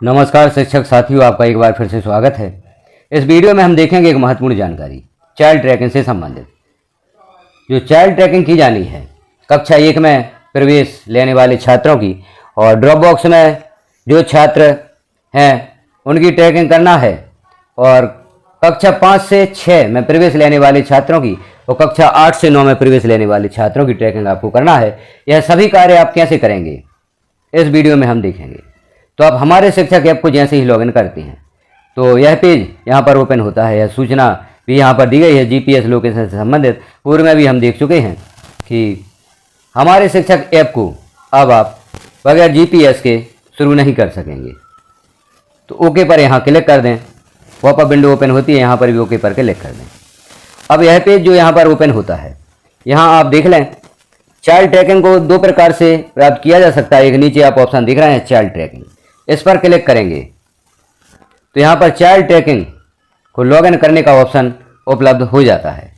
नमस्कार शिक्षक साथियों, आपका एक बार फिर से स्वागत है। इस वीडियो में हम देखेंगे एक महत्वपूर्ण जानकारी चाइल्ड ट्रैकिंग से संबंधित। जो चाइल्ड ट्रैकिंग की जानी है कक्षा 1 में प्रवेश लेने वाले छात्रों की, और ड्रॉप बॉक्स में जो छात्र हैं उनकी ट्रैकिंग करना है, और कक्षा 5 से 6 में प्रवेश लेने वाले छात्रों की और कक्षा 8 से 9 में प्रवेश लेने वाले छात्रों की ट्रैकिंग आपको करना है। यह सभी कार्य आप कैसे करेंगे इस वीडियो में हम देखेंगे। तो आप हमारे शिक्षक ऐप को जैसे ही लॉगिन करते हैं तो यह पेज यहाँ पर ओपन होता है। यह सूचना भी यहाँ पर दी गई है जीपीएस लोकेशन से संबंधित। पूर्व में भी हम देख चुके हैं कि हमारे शिक्षक ऐप को अब आप बगैर जीपीएस के शुरू नहीं कर सकेंगे। तो ओके पर यहाँ क्लिक कर दें, पॉपअप विंडो ओपन होती है, यहाँ पर भी ओके पर क्लिक कर दें। अब यह पेज जो यहाँ पर ओपन होता है, यहाँ आप देख लें चाइल्ड ट्रैकिंग को 2 प्रकार से प्राप्त किया जा सकता है। एक नीचे आप ऑप्शन दिख रहे हैं चाइल्ड ट्रैकिंग, इस पर क्लिक करेंगे तो यहाँ पर चाइल्ड ट्रैकिंग को लॉगिन करने का ऑप्शन उपलब्ध हो जाता है।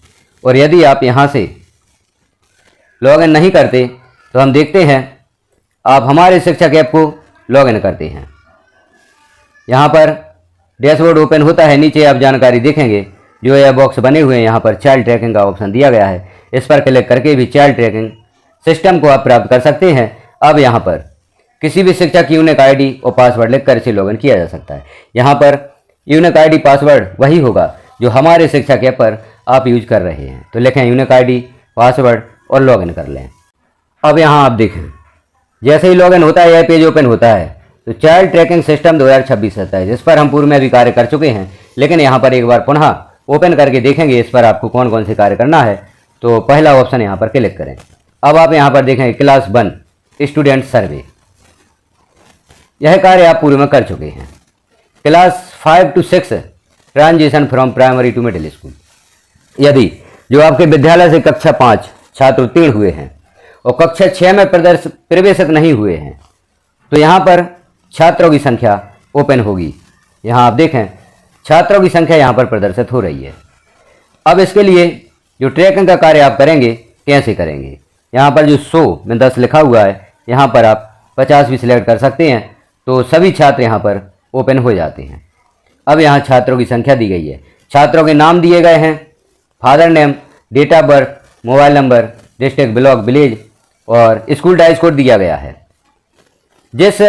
और यदि आप यहाँ से लॉगिन नहीं करते तो हम देखते हैं आप हमारे शिक्षक ऐप को लॉगिन करते हैं, यहाँ पर डैशबोर्ड ओपन होता है। नीचे आप जानकारी देखेंगे जो यह बॉक्स बने हुए हैं, यहाँ पर चाइल्ड ट्रैकिंग का ऑप्शन दिया गया है। इस पर क्लिक करके भी चाइल्ड ट्रैकिंग सिस्टम को आप प्राप्त कर सकते हैं। अब यहाँ पर किसी भी शिक्षक की यूनिक आईडी और पासवर्ड लिखकर इसे लॉगिन किया जा सकता है। यहाँ पर यूनिक आईडी पासवर्ड वही होगा जो हमारे शिक्षक ऐप पर आप यूज कर रहे हैं। तो लिखें यूनिक आईडी पासवर्ड और लॉगिन कर लें। अब यहाँ आप देखें जैसे ही लॉगिन होता है यह पेज ओपन होता है। तो चाइल्ड ट्रैकिंग सिस्टम 2026-27 इस पर हम पूर्व में भी कार्य कर चुके हैं, लेकिन यहाँ पर एक बार पुनः ओपन करके देखेंगे इस पर आपको कौन कौन से कार्य करना है। तो पहला ऑप्शन यहाँ पर क्लिक करें। अब आप यहाँ पर देखेंगे क्लास 1 स्टूडेंट सर्वे, यह कार्य आप पूर्व में कर चुके हैं। Class 5 to 6 transition from primary to middle school, यदि जो आपके विद्यालय से कक्षा 5 छात्र उत्तीर्ण हुए हैं और कक्षा 6 में प्रवेशित नहीं हुए हैं तो यहाँ पर छात्रों की संख्या ओपन होगी। यहाँ आप देखें छात्रों की संख्या यहाँ पर प्रदर्शित हो रही है। अब इसके लिए जो ट्रैकिंग का कार्य आप करेंगे कैसे करेंगे, यहाँ पर जो 100 में 10 लिखा हुआ है यहाँ पर आप 50 भी सिलेक्ट कर सकते हैं, तो सभी छात्र यहाँ पर ओपन हो जाते हैं। अब यहाँ छात्रों की संख्या दी गई है, छात्रों के नाम दिए गए हैं, father name, date of birth, mobile number, district, block, village और स्कूल डाइस कोड दिया गया है। जिस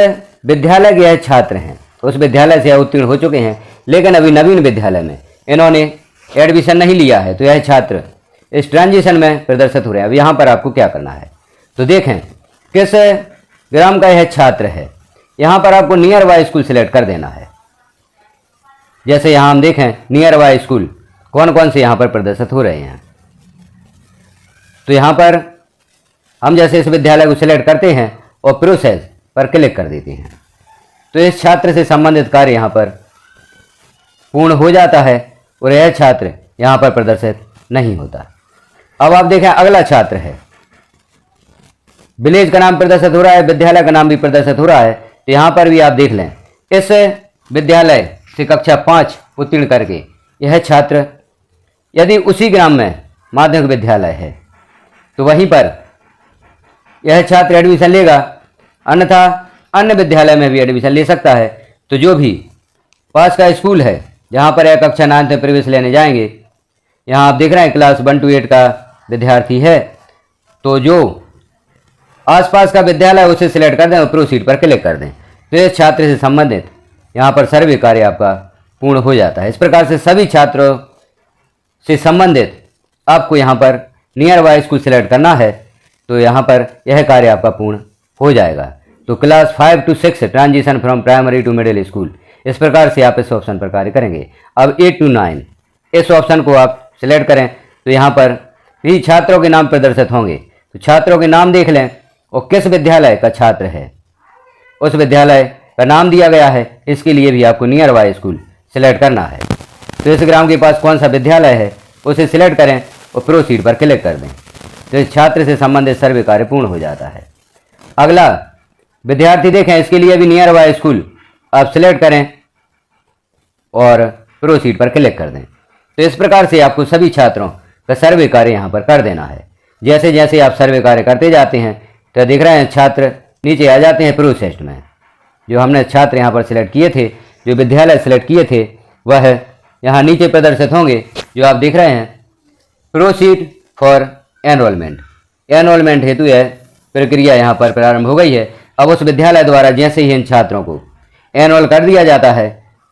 विद्यालय के यह छात्र हैं उस विद्यालय से उत्तीर्ण हो चुके हैं, लेकिन अभी नवीन विद्यालय में इन्होंने एडमिशन नहीं लिया है, तो यह छात्र इस ट्रांजिशन में प्रदर्शित हो रहे हैं। अब यहाँ पर आपको क्या करना है तो देखें किस ग्राम का यह छात्र है, यहाँ पर आपको नियर बाय स्कूल सिलेक्ट कर देना है। जैसे यहाँ हम देखें नियर बाय स्कूल कौन कौन से यहाँ पर प्रदर्शित हो रहे हैं, तो यहाँ पर हम जैसे इस विद्यालय को सिलेक्ट करते हैं और प्रोसेस पर क्लिक कर देते हैं तो इस छात्र से संबंधित कार्य यहाँ पर पूर्ण हो जाता है और यह छात्र यहाँ पर प्रदर्शित नहीं होता। अब आप देखें अगला छात्र है, विलेज का नाम प्रदर्शित हो रहा है, विद्यालय का नाम भी प्रदर्शित हो रहा है। तो यहाँ पर भी आप देख लें इस विद्यालय से कक्षा 5 उत्तीर्ण करके यह छात्र यदि उसी ग्राम में माध्यमिक विद्यालय है तो वहीं पर यह छात्र एडमिशन लेगा, अन्यथा अन्य विद्यालय में भी एडमिशन ले सकता है। तो जो भी पास का स्कूल है जहाँ पर यह कक्षा 9 में प्रवेश लेने जाएंगे, यहाँ आप देख रहे हैं क्लास 1 to 8 का विद्यार्थी है, तो जो आसपास का विद्यालय उसे सिलेक्ट कर दें और प्रोसीड पर क्लिक कर दें तो इस छात्र से संबंधित यहाँ पर सर्वे कार्य आपका पूर्ण हो जाता है। इस प्रकार से सभी छात्रों से संबंधित आपको यहाँ पर नियर बाय स्कूल सिलेक्ट करना है, तो यहाँ पर यह कार्य आपका पूर्ण हो जाएगा। तो class 5 to 6 transition from primary to middle school, इस प्रकार से आप इस ऑप्शन पर कार्य करेंगे। अब 8 to 9 इस ऑप्शन को आप सिलेक्ट करें तो यहाँ पर भी छात्रों के नाम प्रदर्शित होंगे। तो छात्रों के नाम देख लें और किस विद्यालय का छात्र है उस विद्यालय का नाम दिया गया है, इसके लिए भी आपको नियर बाय स्कूल सिलेक्ट करना है। तो इस ग्राम के पास कौन सा विद्यालय है उसे सिलेक्ट करें और प्रोसीड पर क्लिक कर दें तो इस छात्र से संबंधित सर्वे कार्य पूर्ण हो जाता है। अगला विद्यार्थी देखें, इसके लिए भी नियर बाय स्कूल आप सिलेक्ट करें और प्रोसीड पर क्लिक कर दें। तो इस प्रकार से आपको सभी छात्रों का सर्वे कार्य यहाँ पर कर देना है। जैसे जैसे आप सर्वे कार्य करते जाते हैं तो दिख रहे हैं छात्र नीचे आ जाते हैं प्रोसेस्ड में। जो हमने छात्र यहाँ पर सिलेक्ट किए थे, जो विद्यालय सिलेक्ट किए थे, वह यहाँ नीचे प्रदर्शित होंगे, जो आप देख रहे हैं। प्रोसीड फॉर एनरोलमेंट, एनरोलमेंट हेतु यह प्रक्रिया यहाँ पर प्रारंभ हो गई है। अब उस विद्यालय द्वारा जैसे ही इन छात्रों को एनरोल कर दिया जाता है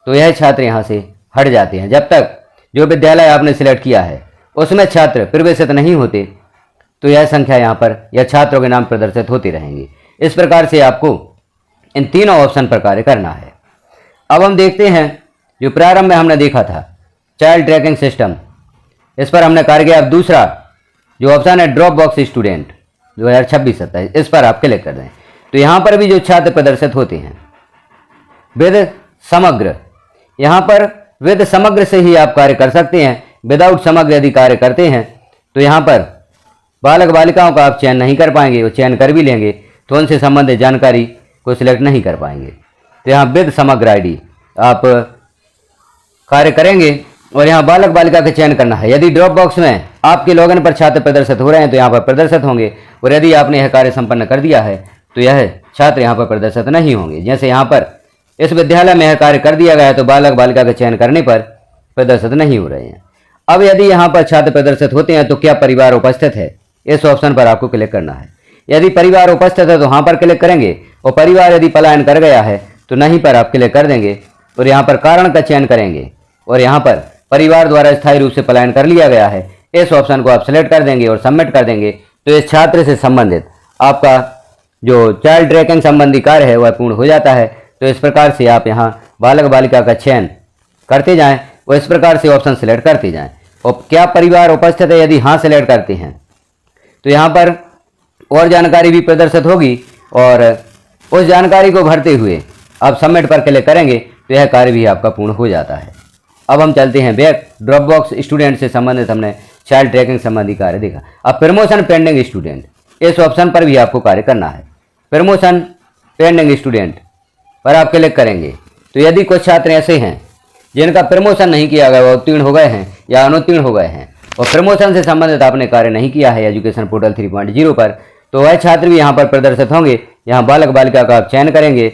तो यह छात्र यहाँ से हट जाते हैं। जब तक जो विद्यालय आपने सिलेक्ट किया है उसमें छात्र प्रवेशित नहीं होते तो यह संख्या यहाँ पर या छात्रों के नाम प्रदर्शित होते रहेंगे। इस प्रकार से आपको इन तीनों ऑप्शन पर कार्य करना है। अब हम देखते हैं जो प्रारंभ में हमने देखा था चाइल्ड ट्रैकिंग सिस्टम, इस पर हमने कार्य किया। अब दूसरा जो ऑप्शन है ड्रॉप बॉक्स स्टूडेंट 2026-27, इस पर आप क्लिक कर दें तो यहाँ पर भी जो छात्र प्रदर्शित होते हैं विद समग्र, यहाँ पर विद समग्र से ही आप कार्य कर सकते हैं। विदाउट समग्र यदि कार्य करते हैं तो यहाँ पर बालक बालिकाओं का आप चयन नहीं कर पाएंगे, वो चयन कर भी लेंगे तो उनसे संबंधित जानकारी को सिलेक्ट नहीं कर पाएंगे। तो यहाँ विद समग्र आईडी आप कार्य करेंगे और यहाँ बालक बालिका का चयन करना है। यदि ड्रॉप बॉक्स में आपके लॉगिन पर छात्र प्रदर्शित हो रहे हैं तो यहाँ पर प्रदर्शित होंगे, और यदि आपने यह कार्य संपन्न कर दिया है तो यह छात्र यहाँ पर प्रदर्शित नहीं होंगे। जैसे यहाँ पर इस विद्यालय में यह कार्य कर दिया गया है तो बालक बालिका का चयन करने पर प्रदर्शित नहीं हो रहे हैं। अब यदि यहाँ पर छात्र प्रदर्शित होते हैं तो क्या परिवार उपस्थित है, इस ऑप्शन पर आपको क्लिक करना है। यदि परिवार उपस्थित है तो वहाँ पर क्लिक करेंगे, और परिवार यदि पलायन कर गया है तो नहीं पर आप क्लिक कर देंगे और यहाँ पर कारण का चयन करेंगे, और यहाँ पर परिवार द्वारा स्थायी रूप से पलायन कर लिया गया है, इस ऑप्शन को आप सेलेक्ट कर देंगे और सबमिट कर देंगे तो इस छात्र से संबंधित आपका जो चाइल्ड ट्रैकिंग संबंधी कार्य है वह पूर्ण हो जाता है। तो इस प्रकार से आप यहाँ बालक बालिका का चयन करते जाएं और इस प्रकार से ऑप्शन सेलेक्ट करते जाएं। और क्या परिवार उपस्थित है, यदि हाँ सेलेक्ट करते हैं तो यहाँ पर और जानकारी भी प्रदर्शित होगी, और उस जानकारी को भरते हुए आप सबमिट पर क्लिक करेंगे तो यह कार्य भी आपका पूर्ण हो जाता है। अब हम चलते हैं बैक। ड्रॉप बॉक्स स्टूडेंट से संबंधित हमने चाइल्ड ट्रैकिंग संबंधी कार्य देखा। अब प्रमोशन पेंडिंग स्टूडेंट, इस ऑप्शन पर भी आपको कार्य करना है। प्रमोशन पेंडिंग स्टूडेंट पर आप क्लिक करेंगे तो यदि कुछ छात्र ऐसे हैं जिनका प्रमोशन नहीं किया गया, वो उत्तीर्ण हो गए हैं या अनुत्तीर्ण हो गए हैं और प्रमोशन से संबंधित आपने कार्य नहीं किया है एजुकेशन पोर्टल 3.0 पर, तो वह छात्र भी यहाँ पर प्रदर्शित होंगे। यहाँ बालक बालिका का आप चयन करेंगे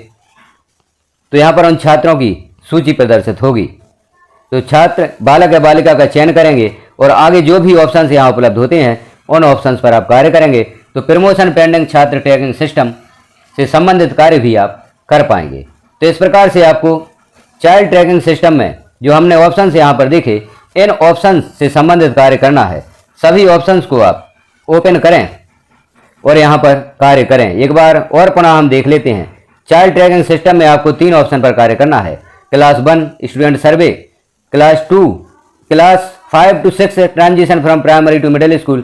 तो यहाँ पर उन छात्रों की सूची प्रदर्शित होगी। तो छात्र बालक या बालिका का चयन करेंगे और आगे जो भी ऑप्शन यहाँ उपलब्ध होते हैं उन ऑप्शंस पर आप कार्य करेंगे तो प्रमोशन पेंडिंग छात्र ट्रैकिंग सिस्टम से संबंधित कार्य भी आप कर पाएंगे। तो इस प्रकार से आपको चाइल्ड ट्रैकिंग सिस्टम में जो हमने ऑप्शंस यहाँ पर देखे, इन ऑप्शंस से संबंधित कार्य करना है। सभी ऑप्शंस को आप ओपन करें और यहाँ पर कार्य करें। एक बार और पुनः हम देख लेते हैं। चाइल्ड ट्रैकिंग सिस्टम में आपको 3 ऑप्शन पर कार्य करना है। Class 1 student survey, class 2 class 5 to 6 transition from primary to middle school,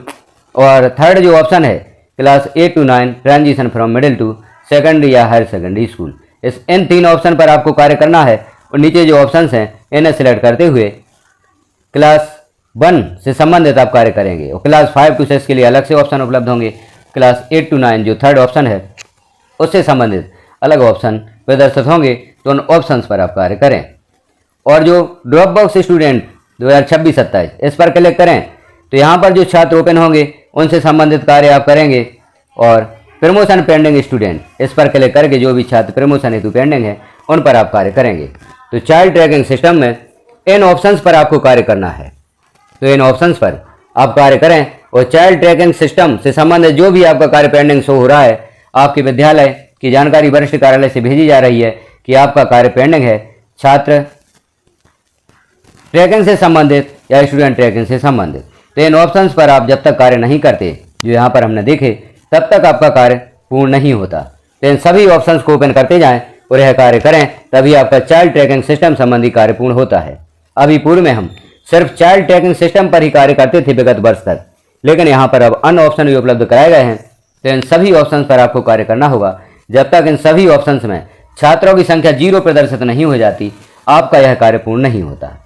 और थर्ड जो ऑप्शन है class 8 to 9 transition from middle to secondary या हायर सेकेंडरी स्कूल। इन 3 ऑप्शन पर आपको कार्य करना है और नीचे जो ऑप्शंस हैं इन्हें सिलेक्ट करते हुए क्लास 1 से संबंधित आप कार्य करेंगे, और क्लास 5 to 6 के लिए अलग से ऑप्शन उपलब्ध होंगे। क्लास 8 to 9 जो थर्ड ऑप्शन है उससे संबंधित अलग ऑप्शन प्रदर्शित होंगे, तो उन ऑप्शंस पर आप कार्य करें। और जो ड्रॉप बॉक्स स्टूडेंट 2026-27 इस पर क्लिक करें तो यहाँ पर जो छात्र ओपन होंगे उनसे संबंधित कार्य आप करेंगे। और प्रमोशन पेंडिंग स्टूडेंट इस पर क्लिक करके जो भी छात्र प्रमोशन हेतु पेंडिंग है उन पर आप कार्य करेंगे। तो चाइल्ड ट्रैकिंग सिस्टम में इन ऑप्शंस पर आपको कार्य करना है, तो इन ऑप्शंस पर आप कार्य करें और चाइल्ड ट्रैकिंग सिस्टम से संबंधित जो भी आपका कार्य पेंडिंग शो हो रहा है, आपके विद्यालय की जानकारी वरिष्ठ कार्यालय से भेजी जा रही है कि आपका कार्य पेंडिंग है छात्र ट्रैकिंग से संबंधित या स्टूडेंट ट्रैकिंग से संबंधित। तो इन ऑप्शंस पर आप जब तक कार्य नहीं करते, जो यहाँ पर हमने देखे, तब तक आपका कार्य पूर्ण नहीं होता। तो इन सभी ऑप्शंस को ओपन करते जाएं और यह कार्य करें, तभी आपका चाइल्ड ट्रैकिंग सिस्टम संबंधी कार्य पूर्ण होता है। अभी पूर्व में हम सिर्फ चाइल्ड ट्रैकिंग सिस्टम पर ही कार्य करते थे विगत वर्ष तक, लेकिन यहाँ पर अब अन्य ऑप्शन भी उपलब्ध कराए गए हैं। तो इन सभी ऑप्शन पर आपको कार्य करना होगा। जब तक इन सभी ऑप्शन में छात्रों की संख्या 0 प्रदर्शित नहीं हो जाती, आपका यह कार्य पूर्ण नहीं होता।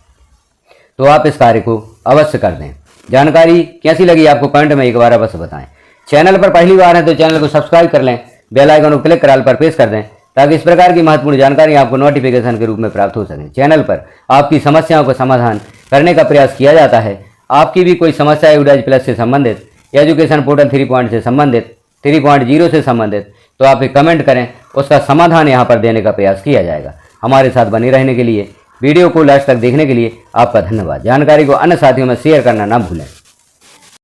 तो आप इस कार्य को अवश्य कर दें। जानकारी कैसी लगी आपको कमेंट में एक बार अवश्य बताएं। चैनल पर पहली बार है तो चैनल को सब्सक्राइब कर लें, बेल आइकन को क्लिक कर ऑल पर प्रेस कर दें, ताकि इस प्रकार की महत्वपूर्ण जानकारी आपको नोटिफिकेशन के रूप में प्राप्त हो सके। चैनल पर आपकी समस्याओं का समाधान करने का प्रयास किया जाता है। आपकी भी कोई समस्या है UDAG प्लस से संबंधित, एजुकेशन पोर्टल 3 से संबंधित, 3.0 से संबंधित, तो आप एक कमेंट करें उसका समाधान यहाँ पर देने का प्रयास किया जाएगा। हमारे साथ बने रहने के लिए, वीडियो को लास्ट तक देखने के लिए आपका धन्यवाद। जानकारी को अन्य साथियों में शेयर करना ना भूलें।